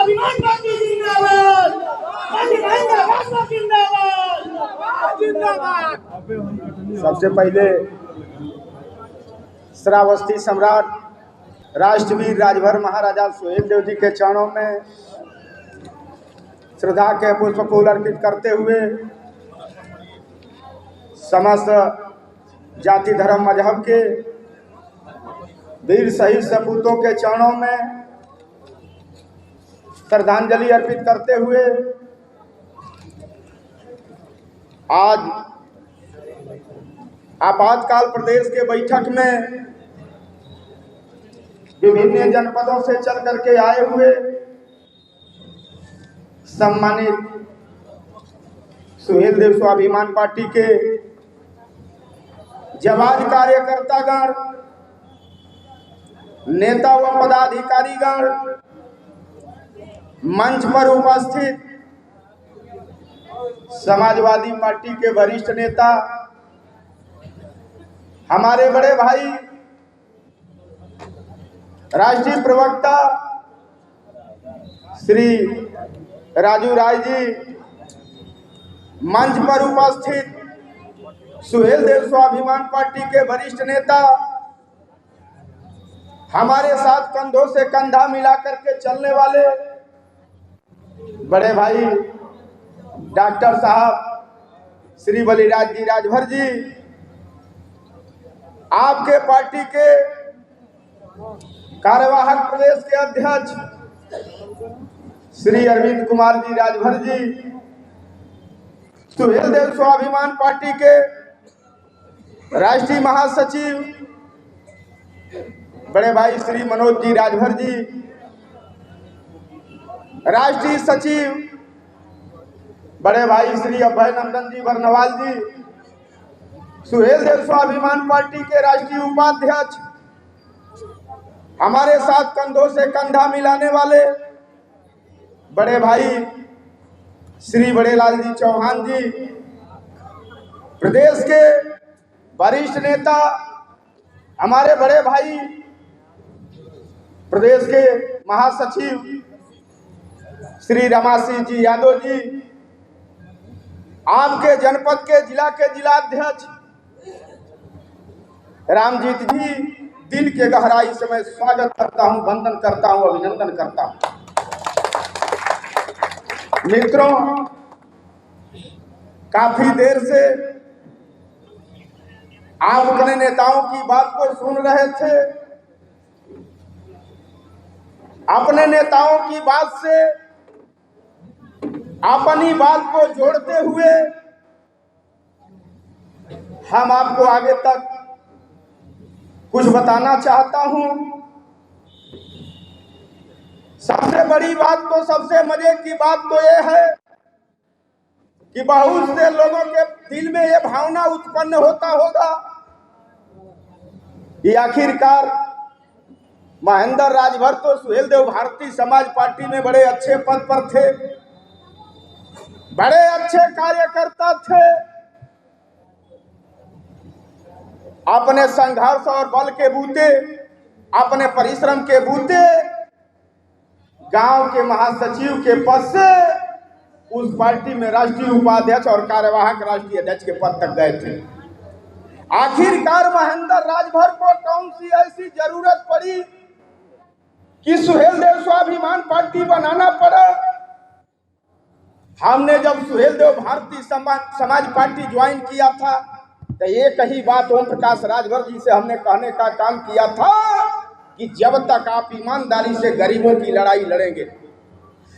स्वाभिमान पार्टी जिंदाबाद, जिंदाबाद। सबसे पहले श्रावस्ती सम्राट राष्ट्रवीर राजभर महाराजा सुहेल देव जी के चरणों में श्रद्धा के पुष्प फूल अर्पित करते हुए समस्त जाति धर्म मजहब के वीर शहीद सपूतों के चरणों में श्रद्धांजलि अर्पित करते हुए आज आपातकाल प्रदेश के बैठक में विभिन्न जनपदों से चल करके आए हुए सम्मानित सुहेल देव स्वाभिमान पार्टी के जवान कार्यकर्तागण, नेता व पदाधिकारीगण, मंच पर उपस्थित समाजवादी पार्टी के वरिष्ठ नेता, हमारे बड़े भाई राष्ट्रीय प्रवक्ता श्री राजू राय जी, मंच पर उपस्थित सुहेल देव स्वाभिमान पार्टी के वरिष्ठ नेता, हमारे साथ कंधों से कंधा मिलाकर के चलने वाले बड़े भाई डॉक्टर साहब श्री बलिराज जी राजभर जी, आपके पार्टी के कार्यवाहक प्रदेश के अध्यक्ष श्री अरविंद कुमार जी राजभर जी, सुहेल देव स्वाभिमान पार्टी के राष्ट्रीय महासचिव बड़े भाई श्री मनोज जी राजभर जी, राष्ट्रीय सचिव बड़े भाई श्री अभय नंदन जी बरनवाल जी, सुहेल देव स्वाभिमान पार्टी के राष्ट्रीय उपाध्यक्ष, हमारे साथ कंधों से कंधा मिलाने वाले बड़े भाई श्री बड़ेलाल जी चौहान जी, प्रदेश के वरिष्ठ नेता, हमारे बड़े भाई प्रदेश के महासचिव श्री रमासिंह जी यादव जी, आपके जनपद के जिलाध्यक्ष रामजीत जी, दिल के गहराई से मैं स्वागत करता हूं, वंदन करता हूं, अभिनंदन करता हूं। मित्रों, काफी देर से आप अपने नेताओं की बात को सुन रहे थे। अपने नेताओं की बात से अपनी बात को जोड़ते हुए हम आपको आगे तक कुछ बताना चाहता हूं। सबसे बड़ी बात तो, सबसे मजे की बात तो यह है कि बहुत से लोगों के दिल में यह भावना उत्पन्न होता होगा कि आखिरकार महेंद्र राजभर तो सुहेल देव भारतीय समाज पार्टी में बड़े अच्छे पद पर थे, बड़े अच्छे कार्यकर्ता थे, अपने संघर्ष और बल के बूते, अपने परिश्रम के बूते गांव के महासचिव के पद से उस पार्टी में राष्ट्रीय उपाध्यक्ष और कार्यवाहक राष्ट्रीय अध्यक्ष के पद तक गए थे। आखिरकार महेंद्र राजभर को कौन सी ऐसी जरूरत पड़ी कि सुहेल देव स्वाभिमान पार्टी बनाना पड़ा? हमने जब सुहेल देव भारतीय समाज पार्टी ज्वाइन किया था तो एक ही बात ओम प्रकाश राजभर जी से हमने कहने का काम किया था कि जब तक आप ईमानदारी से गरीबों की लड़ाई लड़ेंगे,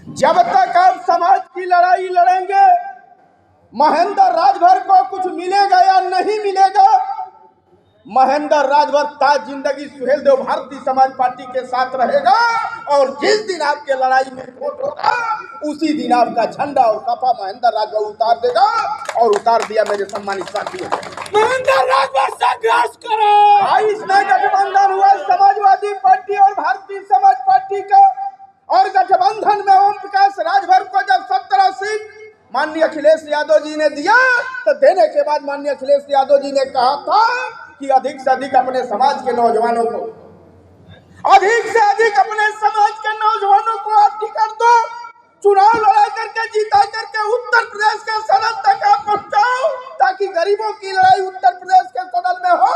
जब तक आप समाज की लड़ाई लड़ेंगे, महेंद्र राजभर को कुछ मिलेगा या नहीं मिलेगा, महेंद्र राजभर ताज जिंदगी सुहेल देव भारतीय समाज पार्टी के साथ रहेगा और जिस दिन आपके लड़ाई में वोट होगा उसी दिन आपका झंडा और कपा महेंद्र राजभर उतार देगा। और उतार दिया मेरे सम्मानित साथियों। महेंद्र राजभर संघर्ष करो। इसमें गठबंधन हुआ समाजवादी पार्टी और भारतीय समाज पार्टी का, और गठबंधन में ओम प्रकाश राजभर को जब 17 सीट माननीय अखिलेश यादव जी ने दिया तो देने के बाद माननीय अखिलेश यादव जी ने कहा था कि अधिक से अधिक अपने समाज के नौजवानों को, अधिक से अधिक अपने समाज के नौजवानों को आप टिकट दो। चुनाव लड़ा करके जीता करके उत्तर प्रदेश के सदन तक आप पहुंचाओ, ताकि गरीबों की लड़ाई उत्तर प्रदेश के सदन में हो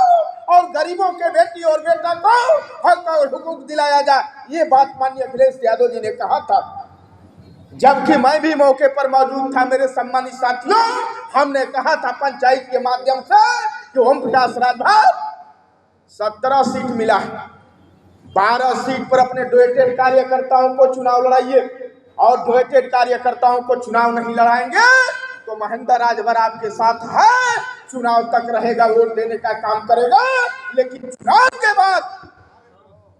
और गरीबों के बेटी और बेटा को हक और हुकूक दिलाया जाए। ये बात माननीय अखिलेश यादव जी ने कहा था, जबकि मैं भी मौके पर मौजूद था। मेरे सम्मानित साथियों, हमने कहा था पंचायत के माध्यम से कि ओम प्रकाश राजभर 17 सीट मिला है, 12 सीट पर अपने डोनेटेड कार्यकर्ताओं को चुनाव लड़ाइए, और डोनेटेड कार्यकर्ताओं को चुनाव नहीं लड़ाएंगे तो महेंद्र राजभर आपके साथ है, चुनाव तक रहेगा, वोट देने का काम करेगा, लेकिन चुनाव के बाद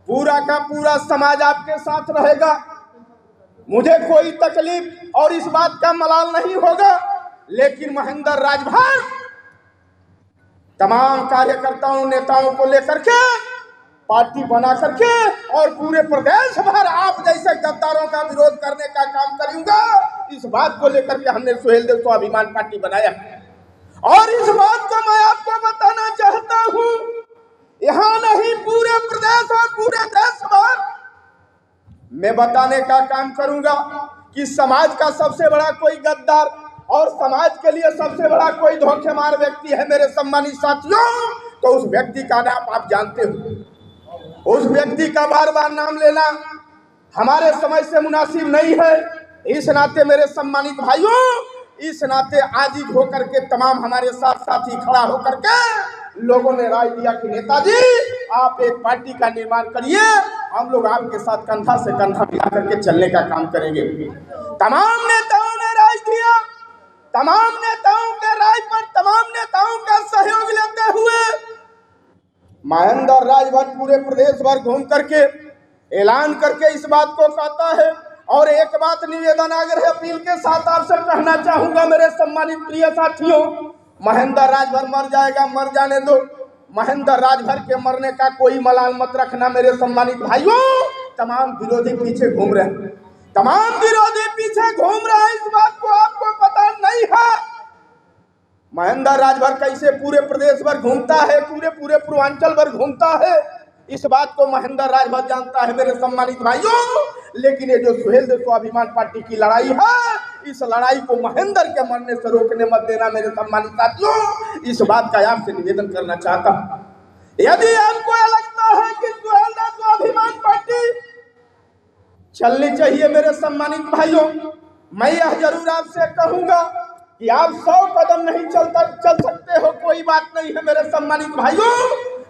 पूरा का पूरा समाज आपके साथ रहेगा। मुझे कोई तकलीफ और इस बात का मलाल नहीं होगा, लेकिन महेंद्र राजभर तमाम कार्यकर्ताओं नेताओं को लेकर के पार्टी बना करके और पूरे प्रदेश भर आप जैसे गद्दारों का विरोध करने का काम करूंगा। इस बात को लेकर के हमने सुहेल देव स्वाभिमान पार्टी बनाया, और इस बात को मैं आपको बताना चाहता हूं, यहाँ नहीं पूरे प्रदेश और पूरे देश भर मैं बताने का काम करूंगा कि समाज का सबसे बड़ा कोई गद्दार और समाज के लिए सबसे बड़ा कोई धोखेबाज व्यक्ति है मेरे सम्मानित साथियों, तो उस व्यक्ति का नाम आप जानते हो। उस व्यक्ति का बार बार नाम लेना हमारे समय से मुनासिब नहीं है। इस नाते मेरे सम्मानित भाइयों, इस नाते आजीज होकर के तमाम हमारे साथ साथी खड़ा होकर के लोगों ने राय दिया कि नेताजी आप एक पार्टी का निर्माण करिए, हम लोग आपके साथ कंधा से कंधा मिला करके चलने का काम करेंगे। तमाम नेताओं ने राय दिया, तमाम नेताओं के राय पर तमाम नेताओं का सहयोग लेते हुए महेंद्र राजभर पूरे प्रदेश भर घूम करके ऐलान करके इस बात को कहता है। और एक बात निवेदन आग्रह अपील के साथ आपसे कहना चाहूंगा मेरे सम्मानित प्रिय साथियों, महेंद्र राजभर मर जाएगा, मर जाने दो। महेंद्र राजभर के मरने का कोई मलाल मत रखना मेरे सम्मानित भाइयों। तमाम विरोधी पीछे घूम रहे हैं, तमाम विरोधी पीछे घूम रहे हैं, इस बात को आपको पता नहीं है। महेंद्र राजभर कैसे पूरे प्रदेश भर घूमता है, पूरे पूर्वांचल भर घूमता है, इस बात को महेंद्र राजभर जानता है मेरे सम्मानित भाइयों। लेकिन ये जो सुहेल देव स्वाभिमान पार्टी की लड़ाई है, इस लड़ाई को महेंद्र के मरने से रोकने मत देना मेरे सम्मानित साथियों। इस बात का आपसे निवेदन करना चाहता हूं। यदि आपको यह लगता है कि सुहेल देव स्वाभिमान पार्टी चलनी चाहिए मेरे सम्मानित भाइयों, मैं यह जरूर आपसे कहूंगा कि आप 100 कदम नहीं चल सकते हो, कोई बात नहीं है मेरे सम्मानित भाइयों,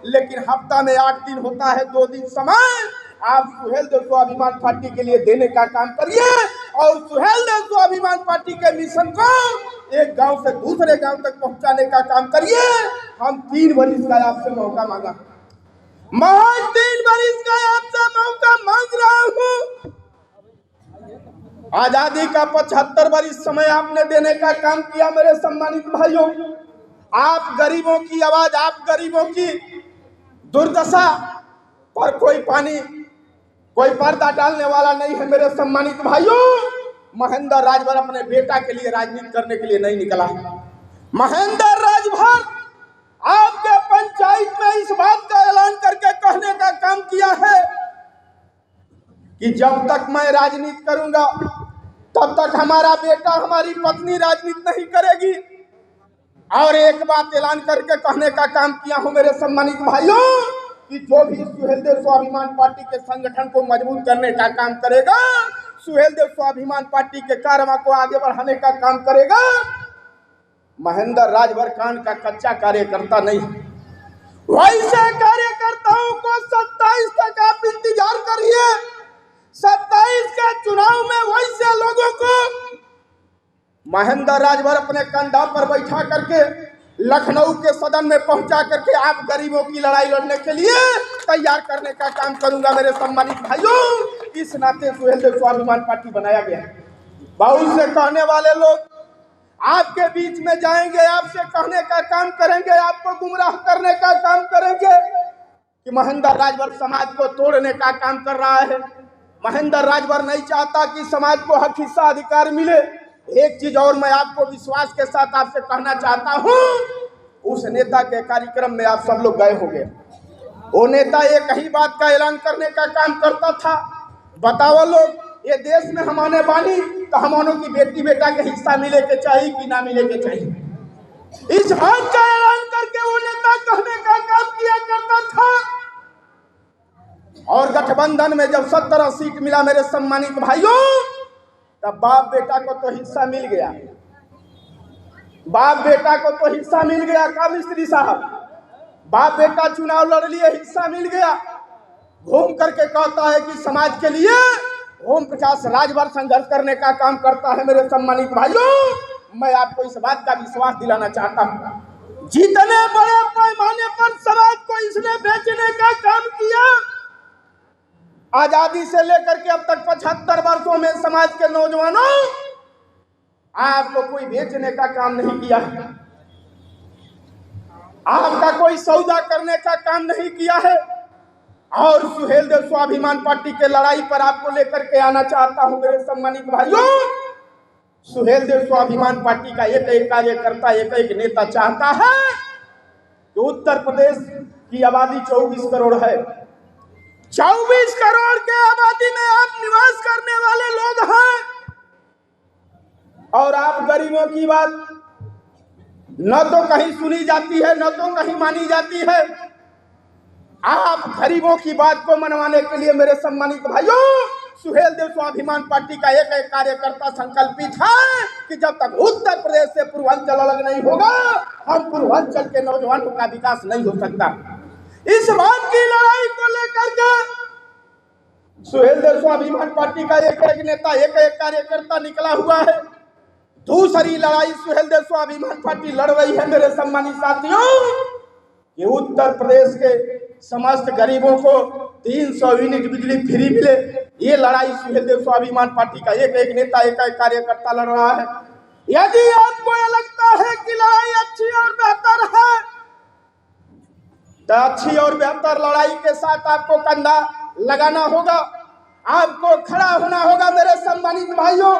लेकिन हफ्ता में 8 दिन होता है, 2 दिन समय आप सुहेल देव स्वाभिमान पार्टी के लिए देने का काम करिए, और सुहेल देव स्वाभिमान पार्टी के मिशन को एक गांव से दूसरे गांव तक पहुंचाने का काम करिए। हम 3 वर्ष का आपसे मौका मांगा, मैं 3 वर्ष का आपसे मौका मांग रहा हूं। आजादी का 75 वर्ष समय आपने देने का काम किया मेरे सम्मानित भाइयों। आप गरीबों की आवाज, आप गरीबों की दुर्दशा पर कोई पर्दा डालने वाला नहीं है मेरे सम्मानित भाइयों। महेंद्र राजभर अपने बेटा के लिए राजनीति करने के लिए नहीं निकला। महेंद्र राजभर आपके पंचायत में इस बात का ऐलान करके कहने का काम किया है कि जब तक मैं राजनीति करूंगा तब तक हमारा बेटा, हमारी पत्नी राजनीति नहीं करेगी। और एक बात ऐलान करके कहने का काम किया हूं मेरे सम्मानित भाइयों कि जो भी सुहेल देव स्वाभिमान पार्टी के संगठन को मजबूत करने का काम करेगा, सुहेल देव स्वाभिमान पार्टी के कारवा को आगे बढ़ाने का काम करेगा, महेंद्र राजभर कांड का कच्चा कार्यकर्ता नहीं। वैसे कार्यकर्ताओं को 27 तक आप इंतजार करिए, 27 के चुनाव में वैसे लोगों को महेंद्र राजभर अपने कंधा पर बैठा करके लखनऊ के सदन में पहुंचा करके आप गरीबों की लड़ाई लड़ने के लिए तैयार करने का काम करूंगा मेरे सम्मानित भाइयों। इस नाते सुहेल देव स्वाभिमान पार्टी बनाया गया। बहुत से कहने वाले लोग आपके बीच में जाएंगे, आपसे कहने का काम करेंगे, आपको गुमराह करने का काम करेंगे कि महेंद्र राजभर समाज को तोड़ने का काम कर रहा है। महेंद्र राजभर नहीं चाहता कि समाज को हक, हिस्सा, अधिकार मिले। एक चीज और मैं आपको विश्वास के साथ आपसे कहना चाहता हूं, उस नेता के कार्यक्रम में आप सब लोग गए होंगे। वो नेता एक ही बात का ऐलान करने का काम करता था, बताओ लोग ये देश में हम आने बानी तो हमनों की बेटी बेटा के हिस्सा मिले के चाहिए कि ना मिले के चाहिए। इस बात का ऐलान करके वो नेता कहने का काम किया करता था। और गठबंधन में जब 17 सीट मिला मेरे सम्मानित भाइयों, तब बाप बेटा को तो हिस्सा मिल गया, बाप बेटा को तो हिस्सा मिल गया। का मिस्त्री साहब, बाप बेटा चुनाव लड़ लिए, हिस्सा मिल गया। घूम करके कहता है कि समाज के लिए ओम प्रकाश राजभर संघर्ष करने का काम करता है। मेरे सम्मानित भाइयों, मैं आपको इस बात का विश्वास दिलाना चाहता हूँ, जितने बड़े पैमाने पर समाज को इसने बेचने का काम किया, आजादी से लेकर के अब तक 75 वर्षों में समाज के नौजवानों, आपको कोई बेचने का काम नहीं किया, आपका कोई सौदा करने का काम नहीं किया है। और सुहेल देव स्वाभिमान पार्टी के लड़ाई पर आपको लेकर के आना चाहता हूं मेरे सम्मानित भाइयों। सुहेल देव स्वाभिमान पार्टी का एक एक कार्यकर्ता, एक एक नेता चाहता है कि उत्तर प्रदेश की आबादी 24 करोड़ है। 24 करोड़ के आबादी में आप निवास करने वाले लोग हैं, और आप गरीबों की बात न तो कहीं सुनी जाती है, न तो कहीं मानी जाती है। आप गरीबों की बात को मनवाने के लिए मेरे सम्मानित भाइयों, सुहेल देव स्वाभिमान पार्टी का एक एक कार्यकर्ता संकल्पित है कि जब तक उत्तर प्रदेश से पूर्वांचल अलग नहीं होगा, हम पूर्वांचल के नौजवानों का विकास नहीं हो सकता। इस बात की लड़ाई को लेकर के सुहेल देव स्वाभिमान पार्टी का एक एक नेता, एक एक कार्यकर्ता निकला हुआ है। दूसरी लड़ाई सुहेल देव स्वाभिमान पार्टी लड़ रही है मेरे सम्मानित साथियों, कि उत्तर प्रदेश के समस्त गरीबों को 300 यूनिट बिजली फ्री मिले। ये लड़ाई सुहेल देव स्वाभिमान पार्टी का एक एक नेता, एक एक कार्यकर्ता लड़ रहा है। यदि आपको यह लगता है कि लड़ाई अच्छी और बेहतर है, तो अच्छी और बेहतर लड़ाई के साथ आपको कंधा लगाना होगा, आपको खड़ा होना होगा मेरे सम्मानित भाइयों।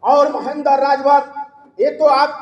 और महेंद्र राजभर, ये तो आप